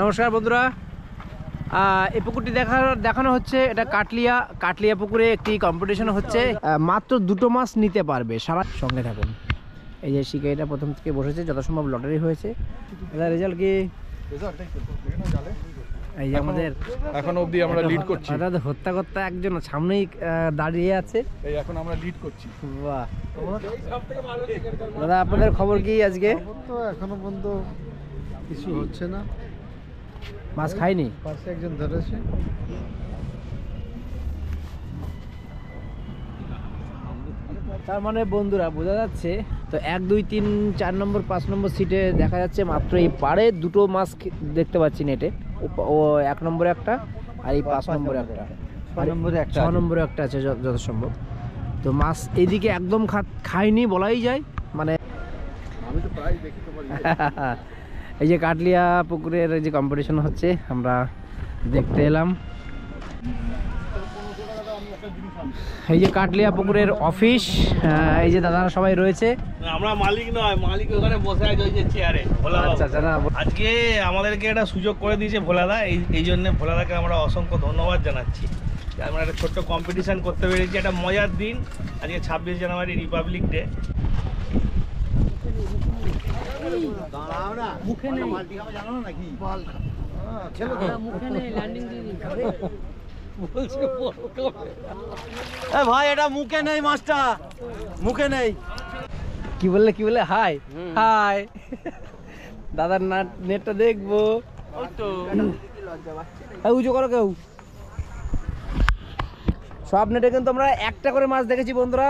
নমস্কার বন্ধুরা, এই পুকুরটি দেখানো হচ্ছে। এটা কাটলিয়া পুকুরে একটি কম্পিটিশন হচ্ছে। মাত্র 2টো মাছ নিতে পারবে, সারা সঙ্গে থাকুন। এই যে শিকারিটা প্রথম থেকে বসেছে, যথাসম্ভব লটারি হয়েছে। এটা রেজাল্ট কি? এই যে আমাদের এখন অবধি আমরা লিড করছি। হত্যা একজন সামনেই দাঁড়িয়ে আছে। এই এখন আমরা লিড করছি। বাহ দাদা, আপনাদের খবর কি আজকে? তো এখনো পর্যন্ত কিছু হচ্ছে না, মাছ খায়নি। পাশে একজন ধরেছে। তার মানে বন্ধুরা বোঝা যাচ্ছে তো 1, 2, 3, 4 নম্বর 5 নম্বর সিটে দেখা যাচ্ছে মাত্র এই পাড়ে 2টো মাছ দেখতে পাচ্ছি নেটে। ও 1 নম্বরে একটা আর এই 5 নম্বরে একটা, 6 নম্বরে একটা আছে যথাসম্ভব। তো মাছ এইদিকে একদম খায়নি বলাই যায়। মানে আমি তো প্রায় দেখি তো পারি। এই যে কাটলিয়া পুকুরের যে কম্পিটিশন হচ্ছে, আমরা দেখতে এলাম। এই যে কাটলিয়া পুকুরের অফিস, এই যে দাদারা সবাই রয়েছে। আমরা মালিক নয়, মালিক ওখানে বসে আছে ওই যে চেয়ারে। আচ্ছা আচ্ছা, না আজকে আমাদেরকে একটা সুযোগ করে দিয়েছে ভোলাদা, এই জন্য ভোলাদাকে আমরা অসংখ্য ধন্যবাদ জানাচ্ছি। আমরা একটা ছোট্ট কম্পিটিশন করতে পেরেছি, একটা মজার দিন। আজকে 26 জানুয়ারি রিপাবলিক ডে। ভাই এটা মুখে নেই, মাছটা মুখে নেই। কি বললে? হাই হাই দাদার নেটটা দেখবো। উঁচু করো কেউ। সব নেটে কিন্তু আমরা একটা করে মাছ দেখেছি বন্ধুরা।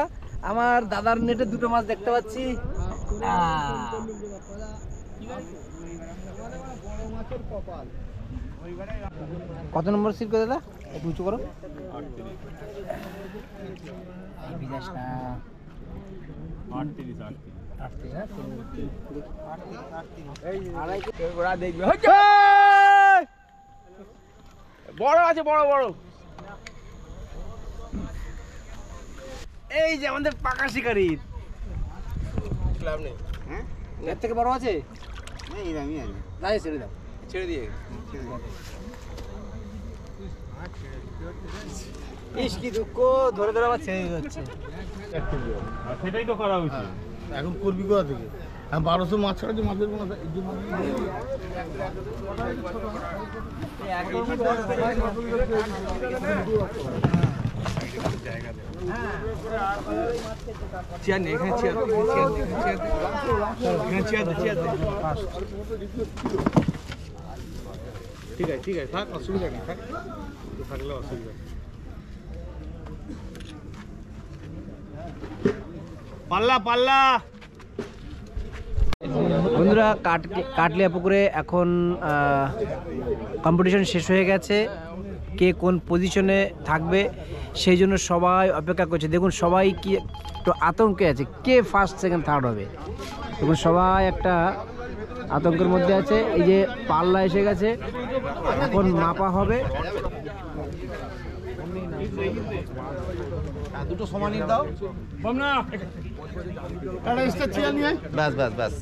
আমার দাদার নেটে 2টো মাছ দেখতে পাচ্ছি। কত নম্বর সিট করে দাদা? একটু উঁচু করো। বড় আছে, বড় বড়। এই যে আমাদের পাকা শিকারি। এর থেকে বড় আছে? ছেড়ে দাও, ছেড়ে দিয়ে। ইস কি দুঃখ, ধরে আবার ছেড়ে যাচ্ছে। সেটাই তো করা উচিত। এখন করবি কোথা থেকে? 1200 মাছ ছাড়া মাছ ধরবো না। চেয়ার নেই এখানে, চেয়ার ঠিক আছে থাক, অসুবিধা নেই, থাকলে অসুবিধা। পাল্লা বন্ধুরা, কাটলিয়া পুকুরে এখন কম্পিটিশন শেষ হয়ে গেছে। কে কোন পজিশনে থাকবে সেই জন্য সবাই অপেক্ষা করছে। দেখুন সবাই কি একটু আতঙ্কে আছে, কে ফার্স্ট সেকেন্ড থার্ড হবে। দেখুন সবাই একটা আতঙ্কের মধ্যে আছে। এই যে পাল্লা এসে গেছে, এখন মাপা হবে। দুটো সমানই দাও। বাস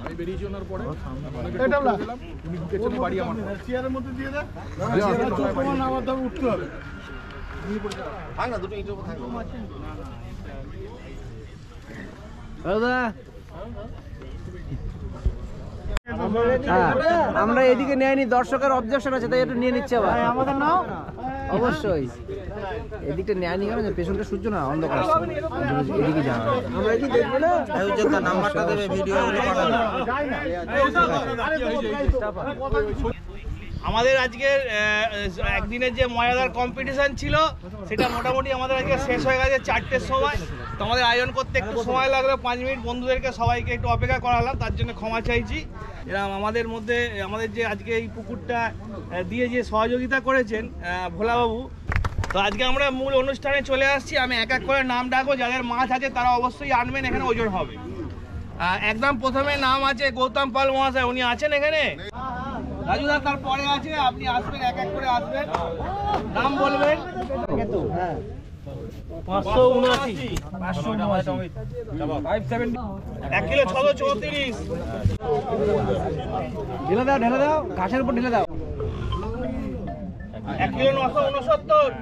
আমি বেরিয়েছি ওনার পরে চেয়ারের মধ্যে দিয়ে দে। আমার দাম উঠতে হবে। দুটো ইটো আমরা এদিকে নেয়নি, দর্শকের অবজেকশন আছে তাই একটু নিয়ে নিচ্ছে আবার। আমাদের নাও অবশ্যই। এদিকটা নেয়নি কেন? পেছনটা সূর্য না, অন্ধকার। এদিকে যাওয়া আমরা কি দেখবো না? নাম্বারটা দেবে, ভিডিও আমাদের আজকের একদিনের যে মজাদার কম্পিটিশন ছিল সেটা মোটামুটি আমাদের আজকে শেষ হয়ে গেছে 4টের সময়। তো আমাদের আয়োজন করতে একটু সময় লাগলো, 5 মিনিট। বন্ধুদেরকে সবাইকে একটু অপেক্ষা করালাম, তার জন্য ক্ষমা চাইছি। এরকম আমাদের যে আজকে এই পুকুরটা দিয়ে যে সহযোগিতা করেছেন ভোলাবাবু। তো আজকে আমরা মূল অনুষ্ঠানে চলে আসছি। আমি এক এক করে নাম ডাকবো, যাদের মাছ আছে তারা অবশ্যই আনবেন, এখানে ওজন হবে। একদম প্রথমে নাম আছে গৌতম পাল মহাশয়, উনি আছেন এখানে? রাজুদা তারপরে আছে, আপনি আসবেন, এক এক করে আসবেন, নাম বলবেন। 1 কিলো 634। ঢেলে দাও ঘাসের উপর ঢেলে দাও। 1 কিলো 969।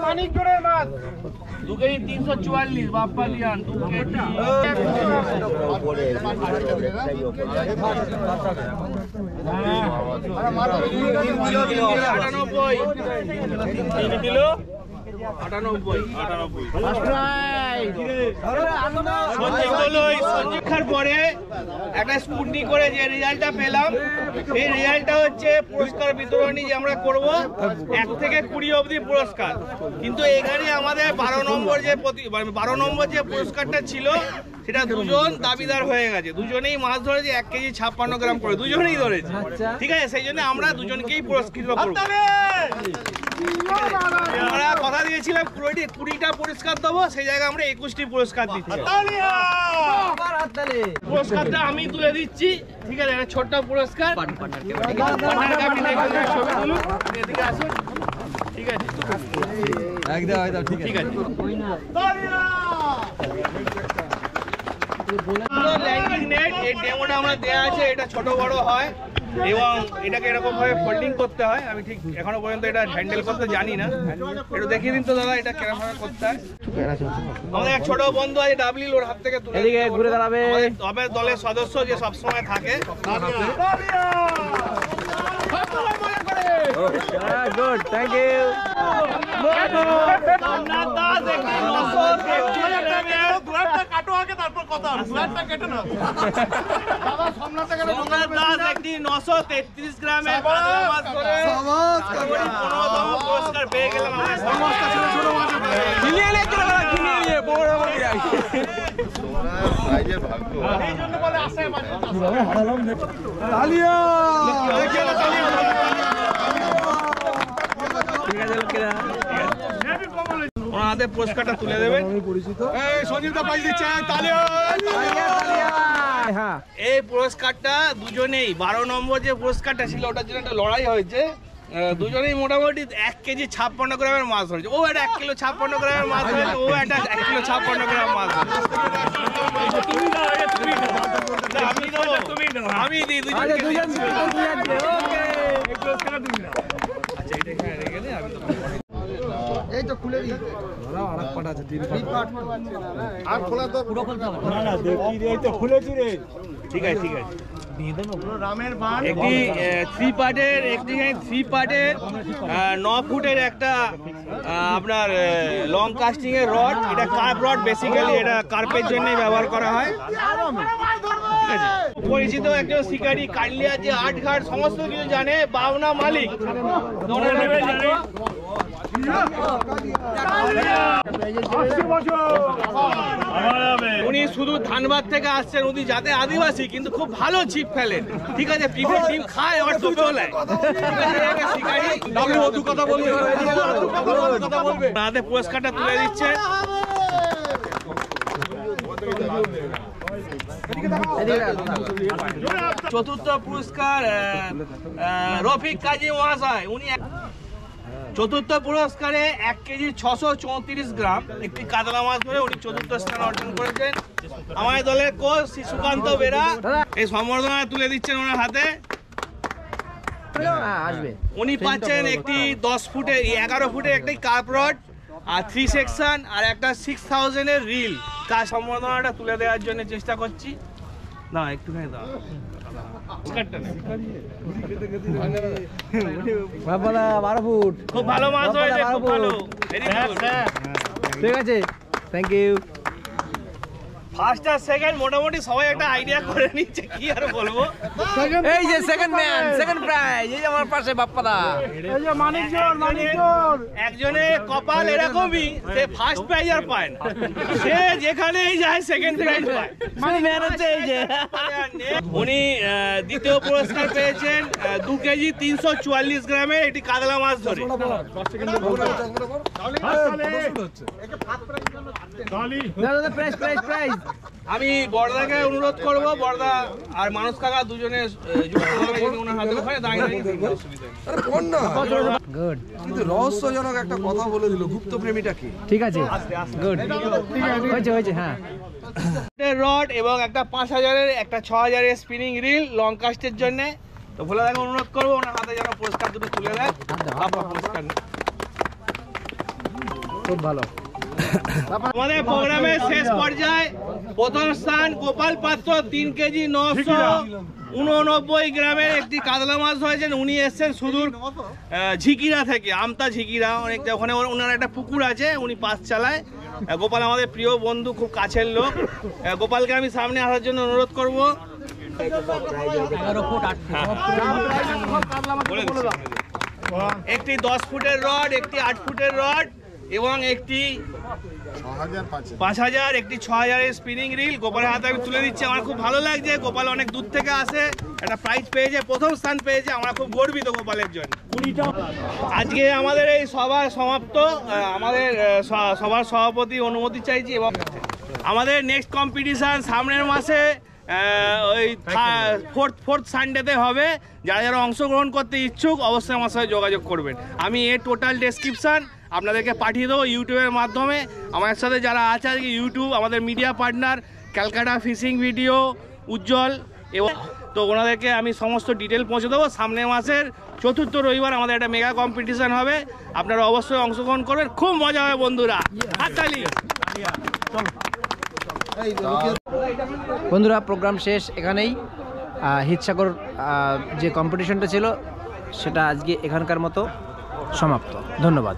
মানিক জোড়ের মাছ 2 কেজি 344 বাপ্পালিয়ান 2 কেজি। সঞ্জীক্ষার পরে একটা স্কুটনি করে যে রেজাল্টটা পেলাম, সেই রেজাল্টটা হচ্ছে পুরস্কার বিতরণী যে আমরা করব 1 থেকে 20 অবধি পুরস্কার। কিন্তু এখানে আমাদের 12 নম্বর যে পুরস্কারটা ছিল সেটা দুজন দাবিদার হয়ে গেছে। দুজনেই মাছ ধরেছে 1 কেজি 56 গ্রাম করে, দুজনেই ধরেছে। ঠিক আছে, সেই জন্য আমরা দুজনকেই পুরস্কৃত করব। আমরা কথা দিয়েছিলাম 20টা পুরস্কার দেবো, সেই জায়গায় আমরা 21টি পুরস্কার দিচ্ছি। পুরস্কারটা আমি তুলে দিচ্ছি, ঠিক আছে? একটা ছোট্ট পুরস্কার। আপনি দেখুন, ছবি তুলুন, এদিকে আসুন। ঠিক আছে, একদম ঠিক আছে। ল্যান্ডিং নেট এই ডেমোটা আমরা দেয়া আছে, এটা ছোট বড় হয় এবং এটাকে এরকম ভাবে ফোল্ডিং করতে হয়। আমি ঠিক এখনো পর্যন্ত এটা হ্যান্ডেল করতে জানি না, একটু দেখিয়ে দিন তো দাদা এটা কেমন ভাবে করতে হয়। আমাদের এক ছোট বন্ধু আছে ডাবলিল, ওর হাত থেকে তুলে এদিকে ঘুরে দাঁড়াবে। আমাদের দলের সদস্য যে সবসময় থাকে। Good, thank you. কাটো আগে তারপর কথা ব্লাডটা কেটে না দাদা সোমনাথকে সোমনাথ দাস একটি 933 গ্রামের কাতলা মাছ ধরে 15তম পুরস্কার পেয়ে গেলাম। সমস্ত ছোট ছোট মাছ কিনে বড় বড় রাইজের ভাগ্য এই জন্য বলে আসে মাছ তালিয়া। ঠিক আছে লোকেরা, ওনাদের পুরস্কারটা তুলে দেবেন। এই সঞ্জীবদা পাই দিচ্ছে তালিয়া। হ্যাঁ, এই পুরস্কারটা দুজনেই 12 নম্বর যে পুরস্কারটা ছিল ওটার জন্য একটা লড়াই হয়েছে। দুজনেই মোটামুটি 1 কেজি 56 গ্রামের মাছ ধরেছে। ও একটা 1 কিলো 56 গ্রামের মাছ ধরেছে, ও একটা 1 কিলো 56 গ্রাম মাছ ধরেছে। আমি দিই দুজনকে। এই তো খুলে দিই আর খোলা তো পুরো খুলতে হবে না না দেখি রে এই তো খুলেছি রে। ঠিক আছে, ঠিক আছে। রামের বান একটি 3 পার্টের 9 ফুটের একটা আপনার লং কাস্টিং এর রড। এটা কার্প রড, বেসিক্যালি এটা কার্পের জন্যই ব্যবহার করা হয়। ঠিক আছে, পরিচিত একজন শিকারী, কালিয়া যে আটঘাট সমস্ত কিছু জানে, বাবনা মালিক। উনি শুধু ধানবাদ থেকে আসছেন, উনি যাতে আদিবাসী কিন্তু খুব ভালো ছিপ ফেলেন। ঠিক আছে, পিঁপড়ে ডিম খায় আবার টোপেও নেয়। শিকারী কথা বলবে, তাদের পুরস্কারটা তুলে দিচ্ছে। চতুর্থ পুরস্কার রফিক কাজী মহাশয়। উনি চতুর্থ পুরস্কারে 1 কেজি 634 গ্রাম একটি কাতলা মাছ ধরে উনি চতুর্থ স্থান অর্জন করেছেন। আমাদের দলের কোচ শ্রী সুকান্ত বেরা এই সম্বর্ধনা তুলে দিচ্ছেন ওনার হাতে। আসবে। উনি পাচ্ছেন একটি 10 ফুটের 11 ফুটের একটি কার্প রড আর 3 সেকশন আর একটা 6000 এর রিল। তার সম্বর্ধনাটা তুলে দেওয়ার জন্য চেষ্টা করছি। না একটুখানি দাও। বাবা 12 ফুট, খুব ভালো মাছ হয়েছে, খুব ভালো। ঠিক আছে, থ্যাংক ইউ। ফার্স্ট আর সেকেন্ড মোটামুটি সবাই একটা আইডিয়া করে নিচ্ছে, কি আর বলবো। এই যে সেকেন্ড ম্যান, সেকেন্ড প্রাইজ, এই যে আমার পাশে বাপ্পাদা। এই যে মানিকজোর একজনের কপাল এরকমই, সে ফার্স্ট প্রাইজ আর পায় না, সে যেখানেই যায় সেকেন্ড প্রাইজ পায়। মানে ম্যান হচ্ছে এই যে। উনি দ্বিতীয় পুরস্কার পেয়েছেন 2 কেজি 344 গ্রামের একটি কাতলা মাছ ধরে। প্রাইজ প্রাইজ প্রাইজ আমি বড়দাকে অনুরোধ করব, বড়দা আর মানুষ কাকা দুজনে যুক্ত হবে, যদি ওনার হাতে ওখানে দাঁড়িয়ে দাঁড়িয়ে অসুবিধা নেই। আরে কোন না গুড, কিন্তু রহস্যজনক একটা কথা বলে দিল, গুপ্ত প্রেমীটা কি? ঠিক আছে, গুড, হয়েছে, হ্যাঁ। রড এবং একটা 5000-এর একটা 6000-এর স্পিনিং রিল লং কাস্টের জন্য। তো ভোলা দাকে অনুরোধ করবো ওনার হাতে যেন পুরস্কার দুটো তুলে দেয়। বাবা পুরস্কার নিন। খুব ভালো। আমাদের প্রোগ্রামের শেষ পর্যায়ে প্রথম স্থান গোপাল পাত্র 3 কেজি 989 গ্রামের একটি কাতলা মাছ হয়েছেন। উনি এসছেন সুদূর ঝিকিরা থেকে, আমতা ঝিকিরা, অনেকটা ওখানে ওনার একটা পুকুর আছে, উনি পাশ চালায়। গোপাল আমাদের প্রিয় বন্ধু, খুব কাছের লোক। গোপালকে আমি সামনে আসার জন্য অনুরোধ করবো। একটি 10 ফুটের রড, একটি 8 ফুটের রড এবং একটি 5000, একটি 6000-এর স্পিনিং রিল গোপালের হাতে আমি তুলে দিচ্ছি। আমার খুব ভালো লাগছে, গোপাল অনেক দূর থেকে আসে, একটা প্রাইজ পেয়েছে, প্রথম স্থান পেয়েছে, আমরা খুব গর্বিত গোপালের জন্য। আজকে আমাদের এই সভা সমাপ্ত। আমাদের সভার সভাপতি অনুমতি চাইছি এবং আমাদের নেক্সট কম্পিটিশান সামনের মাসে ওই ফোর্থ সানডেতে হবে। যারা যারা অংশগ্রহণ করতে ইচ্ছুক অবশ্যই আমার সাথে যোগাযোগ করবেন। আমি এর টোটাল ডেসক্রিপশান আপনাদেরকে পাঠিয়ে দেবো ইউটিউবের মাধ্যমে। আমার সাথে যারা আছে আজকে ইউটিউব, আমাদের media partner Calcutta fishing video, Ujjwal, এবং তো ওনাদেরকে আমি সমস্ত ডিটেল পৌঁছে দেবো। সামনের মাসের 4র্থ রবিবার আমাদের একটা মেগা কম্পিটিশান হবে, আপনারা অবশ্যই অংশগ্রহণ করবেন, খুব মজা হবে বন্ধুরা। হাততালি। বন্ধুরা, প্রোগ্রাম শেষ এখানেই। হিতসাগর যে কম্পিটিশনটা ছিল সেটা আজকে এখানকার মতো সমাপ্ত। ধন্যবাদ।